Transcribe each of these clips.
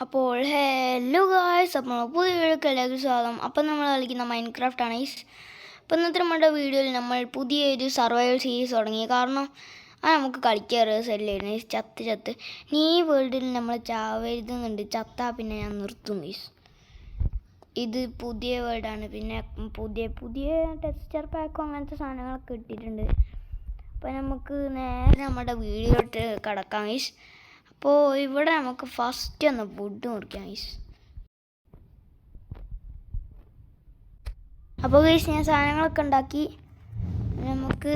അപ്പോൾ hello guys, അപ്പോൾ പുതിയ വീഡിയോക്ക് സ്വാഗതം. അപ്പം നമ്മൾ കളിക്കുന്ന മൈൻക്രാഫ്റ്റ് ആണ് ഗൈസ്. അപ്പോൾ ഇന്നത്തെ നമ്മുടെ വീഡിയോയിൽ നമ്മൾ പുതിയൊരു സർവൈവൽ സീരീസ് തുടങ്ങി. കാരണം നമുക്ക് കളിക്കാറ് സെല്ലായിരുന്നു ചത്ത് ഈ വേൾഡിൽ നമ്മൾ ചാവരുതുന്നുണ്ട്. ചത്താ പിന്നെ ഞാൻ നിർത്തും ഗൈസ്. ഇത് പുതിയ വേൾഡാണ്. പിന്നെ പുതിയ ടെക്സ്ചർ പാക്കും അങ്ങനത്തെ സാധനങ്ങളൊക്കെ ഇട്ടിട്ടുണ്ട്. അപ്പോൾ നമുക്ക് നേരെ നമ്മുടെ വീഡിയോട്ട് കിടക്കാം ഗൈസ്. അപ്പോൾ ഇവിടെ നമുക്ക് ഫസ്റ്റ് ഒന്ന് വുഡ് മുറിക്കാം ഗൈസ്. അപ്പോൾ ഗൈസ് ഞാൻ സാധനങ്ങളൊക്കെ ഉണ്ടാക്കി. നമുക്ക്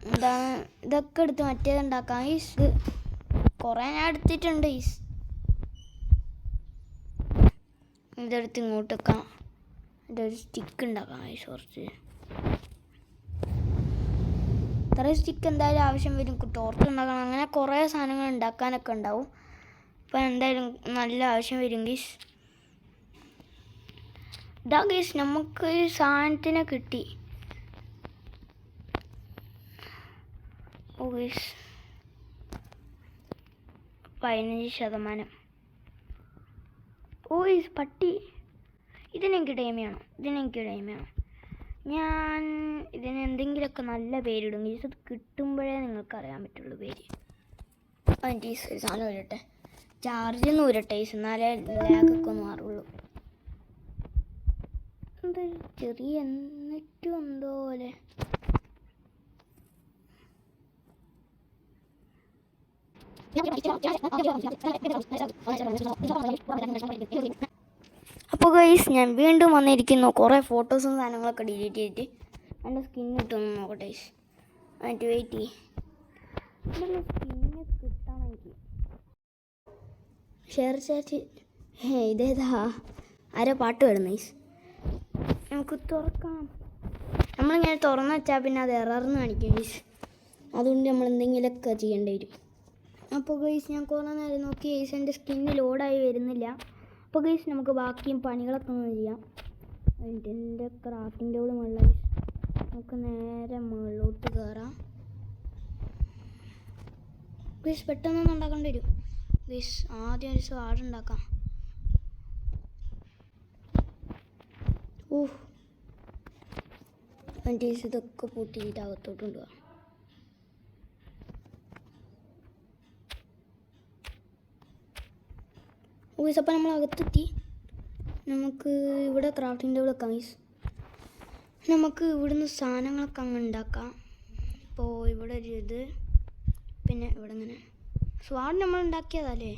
എന്താണ് ഇതൊക്കെ എടുത്ത് മറ്റേത് ഉണ്ടാക്കാം ഗൈസ്. ഇത് കുറേ ഞാൻ എടുത്തിട്ടുണ്ട് ഗൈസ്. ഇതെടുത്ത് ഇങ്ങോട്ട് വെക്കാം. ഇതൊരു സ്റ്റിക്ക് ഉണ്ടാക്കാം ഗൈസ്. കുറച്ച് ഇത്ര സ്റ്റിക്ക് എന്തായാലും ആവശ്യം വരും. ടോർച്ച് ഉണ്ടാക്കണം, അങ്ങനെ കുറേ സാധനങ്ങൾ ഉണ്ടാക്കാനൊക്കെ ഉണ്ടാവും. അപ്പോൾ എന്തായാലും നല്ല ആവശ്യം വരും ഗീസ്. ഇതാ ഗീസ്, നമുക്ക് സാധനത്തിനെ കിട്ടി. ഓ ഗീസ് 15%. ഓ ഗീസ് പട്ടി, ഇതിനെനിക്ക് ടൈം ചെയ്യണം. ഞാൻ ഇതിന് എന്തെങ്കിലുമൊക്കെ നല്ല പേരിടും ഗീസ്. അത് കിട്ടുമ്പോഴേ നിങ്ങൾക്ക് അറിയാൻ പറ്റുള്ളൂ പേര്. അതിൻ്റെ ഈ സാധനം വരട്ടെ, ചാർജ് ഒന്ന് വരട്ടെ ഗീസ്, എന്നാലേ ലാഗൊക്കെ ഒന്ന് മാറുള്ളൂ. എന്താ ചെറിയ എന്നിട്ടും എന്തോ പോലെ. അപ്പോൾ ഗൈസ് ഞാൻ വീണ്ടും വന്നിരിക്കുന്നു. കുറേ ഫോട്ടോസും സാധനങ്ങളൊക്കെ ഡിലീറ്റ് ചെയ്തിട്ട് എൻ്റെ സ്കിൻ കിട്ടുമെന്ന് നോക്കട്ടെ ഗൈസ്. എന്നിട്ട് വെയിറ്റ് ചെയ്യും. സ്കിന്നെ കിട്ടണം എനിക്ക്. ഷെയർ ചാറ്റ് ഇതേതാ ആരോ പാട്ട് വരുന്നു ഗൈസ്. നമുക്ക് തുറക്കാം. നമ്മളിങ്ങനെ തുറന്നു വെച്ചാൽ പിന്നെ അത് എറർന്ന് കാണിക്കും ഗൈസ്. അതുകൊണ്ട് നമ്മൾ എന്തെങ്കിലുമൊക്കെ ചെയ്യേണ്ടി വരും. അപ്പോൾ ഗൈസ് ഞാൻ കുറേ നേരം നോക്കി ഗൈസ്, എൻ്റെ സ്കിന്ന് ലോഡായി വരുന്നില്ല. അപ്പോൾ ഗൈസ് നമുക്ക് ബാക്കിയും പണികളൊക്കെ ഒന്ന് ചെയ്യാം. എൻ്റെ ക്രാഫ്റ്റിംഗ് ടേബിൾ മുകളിൽ നമുക്ക് നേരെ മുകളിലോട്ട് കയറാം. ഗൈസ് പെട്ടെന്നൊന്നും ഉണ്ടാക്കേണ്ടി വരും ഗൈസ്. ആദ്യം ഒരു സ്വാഡ് ഉണ്ടാക്കാം. എൻ്റെ ഇതൊക്കെ പൊട്ടിയിട്ട് അകത്തോട്ട് കൊണ്ടുപോകാം. ഗൈസ് അപ്പോൾ നമ്മൾ അകത്തെത്തി. നമുക്ക് ഇവിടെ ക്രാഫ്റ്റിംഗ് ടേബിൾ വെക്കാം ഗൈസ്. നമുക്ക് ഇവിടുന്ന് സാധനങ്ങളൊക്കെ അങ്ങ് ഉണ്ടാക്കാം. ഇപ്പോൾ ഇവിടെ ഒരു ഇത്, പിന്നെ ഇവിടെ ഇങ്ങനെ സ്വാഡ് നമ്മൾ ഉണ്ടാക്കിയതല്ലേ.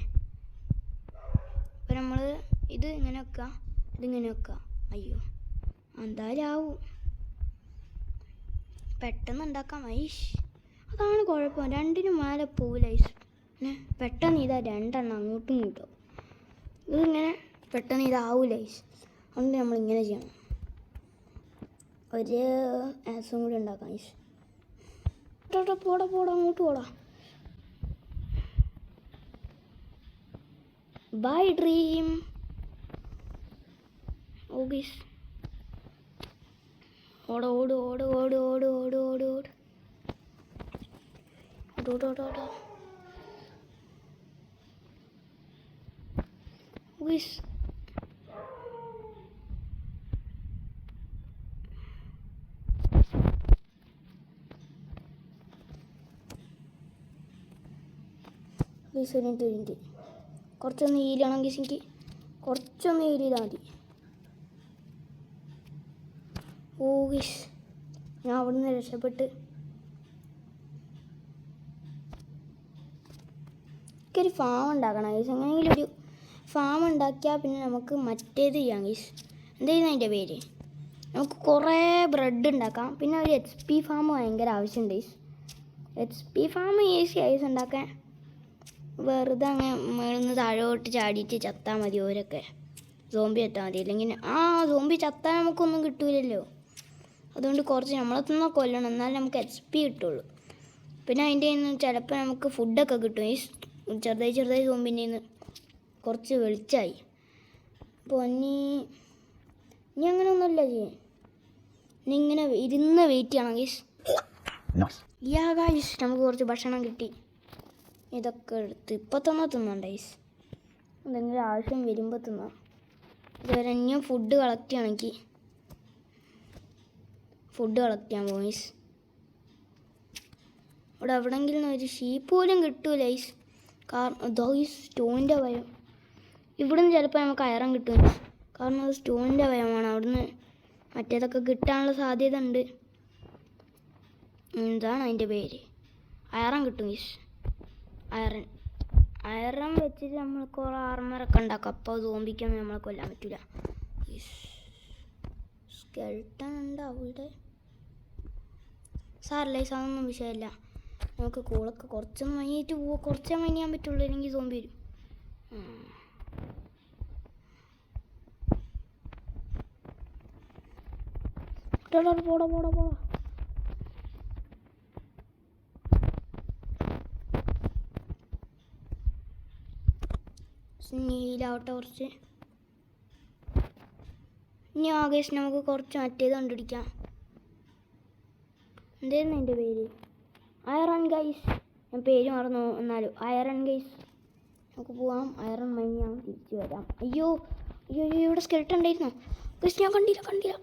അപ്പോൾ നമ്മൾ ഇത് ഇങ്ങനെ വെക്കുക, ഇതിങ്ങനെ വെക്കുക. അയ്യോ എന്തായാലും ആവും, പെട്ടെന്ന് ഉണ്ടാക്കാം ഐഷ്. അതാണ് കുഴപ്പം, രണ്ടിനും മേലെ പോവില്ല ഐസ്. പിന്നെ പെട്ടെന്ന് ഇതാ രണ്ടെണ്ണം അങ്ങോട്ടും ഇങ്ങോട്ടും. ഇതിങ്ങനെ പെട്ടെന്ന് ഇതാവൂല ഐസ്. അതുകൊണ്ട് നമ്മളിങ്ങനെ ചെയ്യണം. ഒരു ആസും കൂടി ഉണ്ടാക്കാം ഐസ്. പോടാ അങ്ങോട്ട് പോടാ. ബൈ ഡ്രീം. ഓ ഗൈസ് ഓട്. ഗൈസ് ഒരു കുറച്ചൊന്ന് ഹീലാണ് ഗൈസ്. എനിക്ക് കുറച്ചൊന്ന് ഹീൽ ചെയ്താൽ മതി. ഓ ഗൈസ് ഞാൻ അവിടെ നിന്ന് രക്ഷപ്പെട്ട്. എനിക്കൊരു ഫാം ഉണ്ടാക്കണം ഗൈസ്. എങ്ങനെയെങ്കിലും ഒരു ഫാം ഉണ്ടാക്കിയാൽ പിന്നെ നമുക്ക് മറ്റേത് ചെയ്യാം ഗൈസ്. എന്തായിരുന്നു അതിൻ്റെ പേര്? നമുക്ക് കുറേ ബ്രെഡ് ഉണ്ടാക്കാം. പിന്നെ ഒരു HP ഫാം ഭയങ്കര ആവശ്യമുണ്ട് guys. HP farm easy ice ഉണ്ടാക്കാൻ. വെറുതെ അങ്ങനെ മേളിൽ നിന്ന് താഴോട്ട് ചാടിയിട്ട് ചത്താൽ മതി. ഓരൊക്കെ സോംബി എത്താൽ മതി. അല്ലെങ്കിൽ സോംബി ചത്താൽ നമുക്കൊന്നും കിട്ടൂലല്ലോ. അതുകൊണ്ട് കുറച്ച് നമ്മളെത്തുന്ന കൊല്ലണം, എന്നാലും നമുക്ക് HP കിട്ടുള്ളൂ. പിന്നെ അതിൻ്റെ നിന്ന് ചിലപ്പോൾ നമുക്ക് ഫുഡൊക്കെ കിട്ടും ഈ ചെറുതായി സോംബിൻ്റെ നിന്ന്. കുറച്ച് വെളിച്ചായി. അപ്പോൾ ഇനി അങ്ങനെ ഒന്നുമല്ല ചെയ്യേ. ഇനി ഇങ്ങനെ ഇരുന്ന് വെയിറ്റ് ചെയ്യണം ഗൈസ്. ഗൈസ് നമുക്ക് കുറച്ച് ഭക്ഷണം കിട്ടി. ഇതൊക്കെ എടുത്ത് ഇപ്പം തന്നെ തിന്നണ്ട ഗൈസ്. എന്തെങ്കിലും ആവശ്യം വരുമ്പോൾ തിന്നാം. ഇതുവരെ ഇനിയും ഫുഡ് കളക്ട് ചെയ്യണമെങ്കിൽ ഫുഡ് കളക്ട് ചെയ്യാൻ പോകും ഗൈസ്. ഇവിടെ എവിടെയെങ്കിലും ഒരു ഷീപ്പ് പോലും കിട്ടൂല ഗൈസ്. കാരണം ഇതോ ഈ സ്റ്റോണിൻ്റെ ഭയം. ഇവിടുന്ന് ചിലപ്പോൾ നമുക്ക് അയറൻ കിട്ടും കാരണം അത് സ്റ്റോണിൻ്റെ ഭയമാണ്. അവിടുന്ന് മറ്റേതൊക്കെ കിട്ടാനുള്ള സാധ്യത ഉണ്ട്. എന്താണ് അതിൻ്റെ പേര്? അയറൻ കിട്ടും ഗൈസ്. അയറൻ വെച്ചിട്ട് നമ്മൾ കുറേ ആർമറൊക്കെ ഉണ്ടാക്കും. അപ്പോൾ അത് ഓമ്പിക്കുമ്പോൾ നമ്മളെ കൊല്ലാൻ പറ്റില്ല. സ്കെൽട്ടൺ ഉണ്ട് അവിടെ. സാറല്ലേ അതൊന്നും വിഷയമല്ല. നമുക്ക് കൂളൊക്കെ കുറച്ചൊന്ന് മൈനിട്ട് പോവുക. കുറച്ചേ മൈൻ ചെയ്യാൻ പറ്റുള്ളൂ, അല്ലെങ്കിൽ സോംബി വരും. പോടാ ഹീലാവട്ടെ കുറച്ച്. ഇനി ആകേഷ് നമുക്ക് കുറച്ച് മറ്റേത് കണ്ടുപിടിക്കാം. എന്തായിരുന്നു എൻ്റെ പേര്? Iron guys. ഞാൻ പേര് മറന്നു. എന്നാലും അയറൺ ഗൈസ്. നമുക്ക് പോവാം. അയറൺ മൈൻ ചെയ്യാം, തിരിച്ചു വരാം. അയ്യോ ഇവിടെ സ്കെൽട്ടൺ ഉണ്ടായിരുന്നോ ഗൈസ്? ഞാൻ കണ്ടില്ല.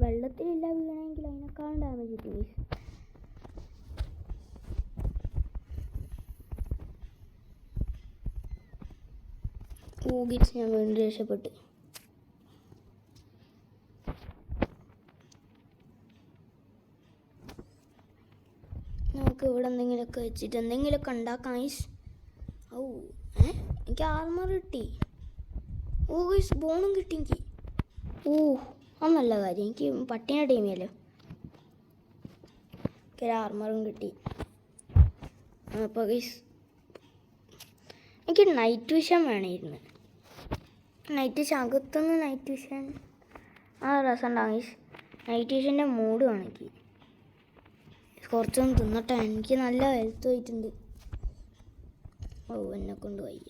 വെള്ളത്തിലില്ല വീണെങ്കിൽ അതിനേക്കാളും ഡാമേജ് കിട്ടും ഗൈസ്. ഞാൻ വീണ്ടും രക്ഷപ്പെട്ടു. നമുക്ക് ഇവിടെ എന്തെങ്കിലുമൊക്കെ വെച്ചിട്ട് എന്തെങ്കിലുമൊക്കെ ഉണ്ടാക്കാം ഗൈസ്. എനിക്ക് ആർമർ കിട്ടി. ഗൈസ് ബോണും കിട്ടി എനിക്ക്. അത് നല്ല കാര്യം. എനിക്ക് പട്ടിയുടെ ടീമിയല്ലോ. എനിക്ക് ആർമറും കിട്ടി. അപ്പോൾ ഗൈസ് എനിക്ക് നൈറ്റ് വിഷൻ വേണമായിരുന്നു. നൈറ്റ് വിഷൻ അകത്തുനിന്ന് നൈറ്റ് വിഷൻ രസം ഉണ്ടാകും ഗൈസ്. നൈറ്റ് വിഷൻ്റെ മൂഡ് വേണമെങ്കിൽ കുറച്ചൊന്ന് തിന്നട്ടെ. എനിക്ക് നല്ല ഹെൽത്ത് ആയിട്ടുണ്ട്. എന്നെ കൊണ്ട് വയ്യ.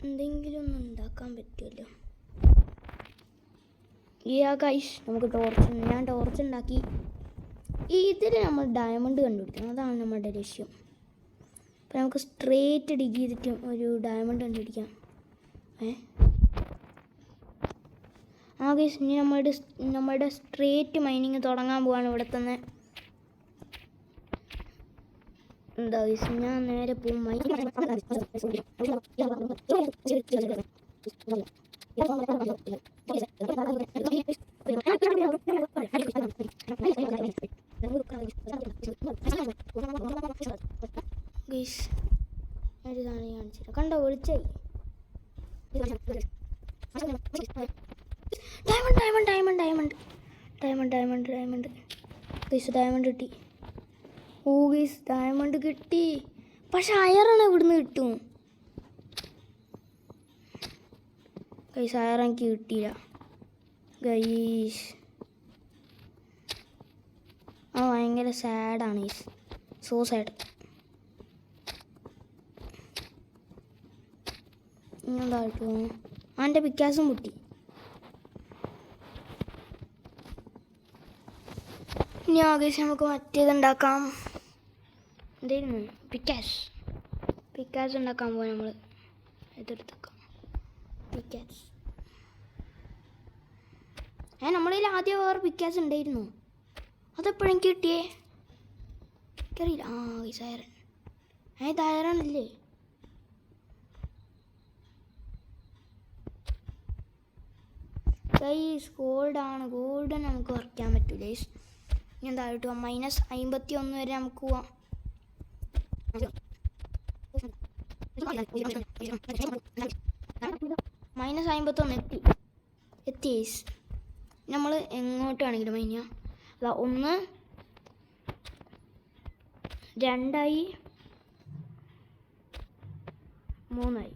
എന്തെങ്കിലും ഒന്ന് ഉണ്ടാക്കാൻ പറ്റുമല്ലോ. ഗൈസ് നമുക്ക് ഞാൻ ടോർച്ച് ഉണ്ടാക്കി. ഇതിൽ നമ്മൾ ഡയമണ്ട് കണ്ടുപിടിക്കണം. അതാണ് നമ്മുടെ ലക്ഷ്യം. അപ്പം നമുക്ക് സ്ട്രേറ്റ് ഡിഗ് ചെയ്തിട്ട് ഒരു ഡയമണ്ട് കണ്ടുപിടിക്കാം. ഗൈസ് ഇനി നമ്മുടെ സ്ട്രേറ്റ് മൈനിങ് തുടങ്ങാൻ പോവാണ് ഇവിടെ തന്നെ. എന്താ ഗൈസ് ഞാൻ നേരെ പോകും. ഗൈസ് ഇതാണ് കാണിച്ചത്. കണ്ടോ വിളിച്ചായി. ഡയമണ്ട് ഗൈസ് ഡയമണ്ട് കിട്ടി. ഗൈസ് ഡയമണ്ട് കിട്ടി. പക്ഷെ അയറൺ എവിടുന്ന് കിട്ടും ഗൈസ്? അയറൺ എനിക്ക് കിട്ടിയില്ല ഗൈസ്. ഭയങ്കര സാഡാണ് ഗൈസ്. So sad. ഇങ്ങോട്ടായിട്ട് പോകും. എൻ്റെ പിക്കാസും പൊട്ടി. ഇനി ആകേശം നമുക്ക് മറ്റേതുണ്ടാക്കാം. എന്തായിരുന്നു? പിക്കാസ് ഉണ്ടാക്കാൻ പോകാം. നമ്മൾ ഇതെടുത്തേക്കാം. പിക്കാസ് നമ്മളിൽ ആദ്യം വേറെ പിക്കാസ് ഉണ്ടായിരുന്നു. അതെപ്പോഴും കിട്ടിയേ എനിക്കറിയില്ല. Guys iron. ഇത് അയറൺ അല്ലേ? ഗൈസ് ഗോൾഡാണ്. ഗോൾഡ് നമുക്ക് വരയ്ക്കാൻ പറ്റൂ ഗൈസ്. ഇനി എന്തായിട്ട് -51 വരെ നമുക്ക് പോവാം. -51 എത്തി ഗൈസ്. നമ്മൾ എങ്ങോട്ട് വേണമെങ്കിലും മൈൻ ചെയ്യാം. 1 2 3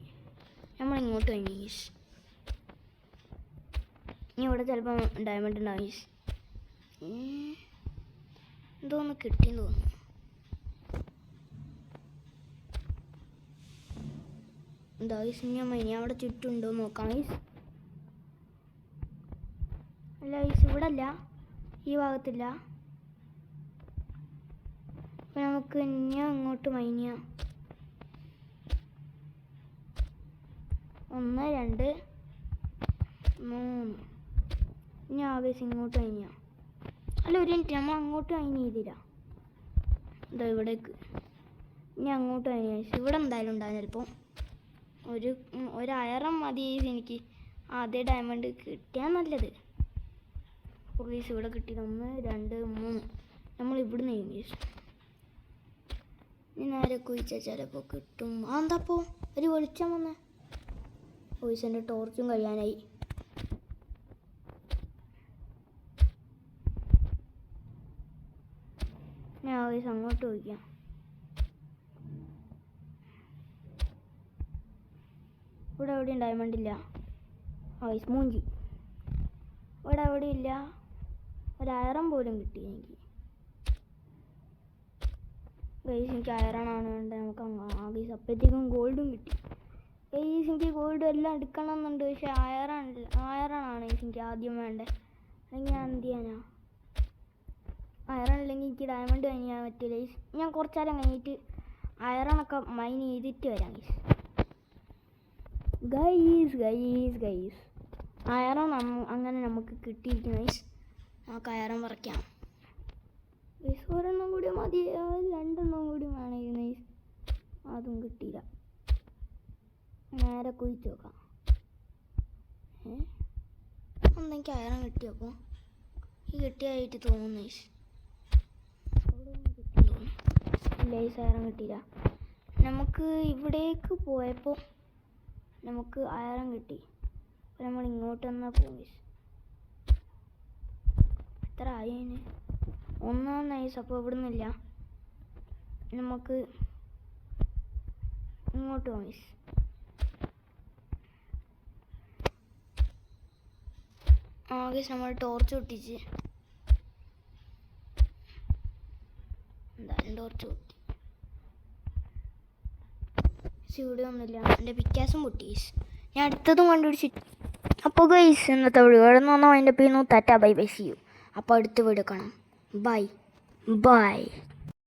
നമ്മൾ ഇങ്ങോട്ട് മൈൻ ചെയ്യും ഗൈസ്. ഇനി ഇവിടെ ചിലപ്പോൾ ഡയമണ്ട് ഉണ്ടാവും ഗൈസ്. എന്തോന്ന് കിട്ടിയെന്ന് തോന്നുന്നു. എന്താ ഗൈസ്? ഞാൻ അവിടെ ചുറ്റുണ്ടോ നോക്കാം ഗൈസ്. അല്ല ഗൈസ്, ഇവിടെ അല്ല, ഈ ഭാഗത്തില്ല. അപ്പം നമുക്ക് ഇനി അങ്ങോട്ട് മൈൻ ചെയ്യാം. 1 2 3. ഇനി ആവേശം ഇങ്ങോട്ട് മൈൻ ചെയ്യാം. അല്ല, ഒരു മിനിറ്റ്, നമ്മൾ അങ്ങോട്ട് മൈൻ ചെയ്തില്ല. ഇതാ ഇവിടേക്ക് ഇനി അങ്ങോട്ട് മൈൻ ചെയ്യാം. ഇവിടെ എന്തായാലും ഉണ്ടാകും ചിലപ്പോൾ. ഒരു അയറം മതി എനിക്ക്. അതേ ഡയമണ്ട് കിട്ടിയാൽ നല്ലത്. പോലീസ് ഇവിടെ കിട്ടിയത് 1 2 3. നമ്മൾ ഇവിടുന്ന് ചെയ്യും. ഇനി നേരെ കുഴിച്ചാൽ ചിലപ്പോൾ കിട്ടും. എന്താപ്പോൾ ഒരു വെളിച്ചം വന്നേ. പോലീസിൻ്റെ ടോർച്ചും കഴിയാനായി. ഞാൻ പോലീസ് അങ്ങോട്ട് ചോദിക്കാം. ഇവിടെ എവിടെയും ഡയമണ്ട് ഇല്ല. വോയിസ് മൂഞ്ചി. ഇവിടെ എവിടെയും ഇല്ല. ഒരു അയറം പോലും കിട്ടി എനിക്ക്. ഗൈസ്, എനിക്ക് അയറണാണ് വേണ്ടത്. നമുക്ക് ഗൈസ് അപ്പോഴത്തേക്കും ഗോൾഡും കിട്ടി. ഗൈസ്, എനിക്ക് ഗോൾഡ് എല്ലാം എടുക്കണം എന്നുണ്ട്. പക്ഷേ അയറണാണ് എനിക്ക് ആദ്യം വേണ്ടത്. അല്ലെങ്കിൽ ഞാൻ എന്ത് ചെയ്യാനാ? അയറൺ ഇല്ലെങ്കിൽ എനിക്ക് ഡയമണ്ട് മൈൻ ചെയ്യാൻ പറ്റില്ല ഗൈസ്. ഞാൻ കുറച്ച് നേരം കഴിഞ്ഞിട്ട് അയറണൊക്കെ മൈൻ ചെയ്തിട്ട് വരാം ഗൈസ്. അയറൺ അങ്ങനെ നമുക്ക് കിട്ടിയിരിക്കുന്നു ഗൈസ്. നമുക്ക് അയറൺ പറിക്കാം ഗൈസ്. ഒരെണ്ണം കൂടി മതി, 2 എണ്ണം കൂടി വേണം ഗൈസ്. അതും കിട്ടിയില്ല. നേരെ കുഴിച്ച് നോക്കാം. എന്തെനിക്ക് അയറൺ കിട്ടിയപ്പോൾ ഈ കിട്ടിയായിട്ട് തോന്നുന്നു ഗൈസ്. ഇല്ല ഗൈസ്, അയറൺ കിട്ടിയില്ല. നമുക്ക് ഇവിടേക്ക് പോയപ്പോൾ നമുക്ക് അയറൺ കിട്ടി. അപ്പോൾ നമ്മൾ ഇങ്ങോട്ട് വന്നാൽ പോകും ഗൈസ്. എത്ര ആയി അതിന്? 1 ഗൈസ്. അപ്പോൾ ഇവിടെ നിന്നില്ല, നമുക്ക് ഇങ്ങോട്ട് പോകാം ഗൈസ്. ഗൈസ്, നമ്മൾ ടോർച്ച് പൊട്ടിച്ച് എന്തായാലും ടോർച്ച് പൊട്ടി. ഇവിടെ ഒന്നുമില്ല. എൻ്റെ പിക്കാസും പൊട്ടി ഗൈസ്. ഞാൻ അടുത്തതും കണ്ടുപിടിച്ച്. അപ്പോൾ ഗൈസ്, ഇന്നത്തെ വീഡിയോ ഇവിടെ നിന്ന് വന്നാൽ അതിൻ്റെ പേര് tata bye bye see you. അപ്പോൾ അടുത്ത വീഡിയോ കാണാം. ബൈ.